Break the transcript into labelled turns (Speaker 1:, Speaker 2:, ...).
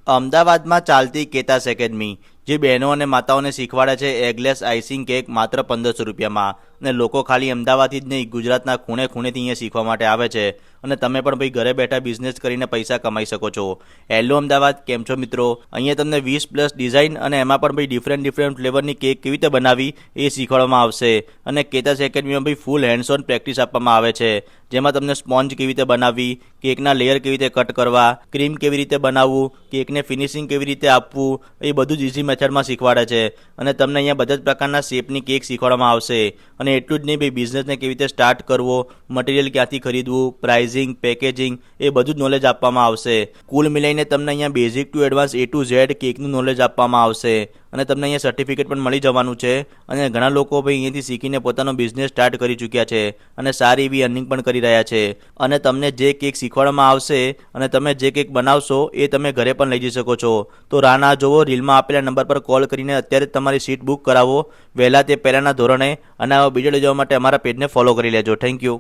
Speaker 1: અમદાવાદમાં ચાલતી કેતાસ એકેડમી જે બહેનો અને માતાઓને શીખવાડે છે એગલેસ આઈસિંગ કેક માત્ર 1500 રૂપિયામાં અને લોકો ખાલી અમદાવાદથી જ નહીં ગુજરાતના ખૂણે ખૂણેથી અહીંયા શીખવા માટે આવે છે અને તમે પણ ભાઈ ઘરે બેઠા બિઝનેસ કરીને પૈસા કમાઈ શકો છો। હેલો અમદાવાદ, કેમ છો મિત્રો? અહીંયા તમને 20+ ડિઝાઇન અને એમાં પણ ભાઈ ડિફરન્ટ ફ્લેવરની કેક કેવી રીતે બનાવી એ શીખવાડવામાં આવશે અને કેતાસ એકેડમીમાં ભાઈ ફૂલ હેન્ડ્સ ઓન પ્રેક્ટિસ આપવામાં આવે છે, જેમાં તમને સ્પોન્જ કેવી રીતે બનાવવી, કેકના લેયર કેવી રીતે કટ કરવા, ક્રીમ કેવી રીતે બનાવવું, કેકને ફિનિશિંગ કેવી રીતે આપવું, એ બધું જ ઇઝી મેથડમાં શીખવાડે છે અને તમને અહીંયા બધા જ પ્રકારના શેપની કેક શીખવાડવામાં આવશે। અને એટલું જ નહીં ભાઈ, બિઝનેસને કેવી રીતે સ્ટાર્ટ કરવો, મટીરિયલ ક્યાંથી ખરીદવું, પ્રાઇઝિંગ, પેકેજિંગ, એ બધું જ નોલેજ આપવામાં આવશે। કુલ મિલાઈને તમને અહીંયા basic to advance A to Z કેકનું નોલેજ આપવામાં આવશે અને તમને અહીંયા સર્ટિફિકેટ પણ મળી જવાનું છે અને ઘણા લોકો ભાઈ અહીંયાથી શીખીને પોતાનો બિઝનેસ સ્ટાર્ટ કરી ચૂક્યા છે અને સારી એવી અર્નિંગ પણ કરી રહ્યા છે। અને તમને જે કેક શીખવાડવામાં આવશે અને તમે જે કેક બનાવશો એ તમે ઘરે પણ લઈ જઈ શકો છો। તો રાહ ના જોવો, રીલમાં આપેલા નંબર પર કોલ કરીને અત્યારે જ તમારી સીટ બુક કરાવો વહેલા તે પહેલાંના ધોરણે અને આવા વિડીયો જોવા માટે અમારા પેજને ફોલો કરી લેજો। Thank you.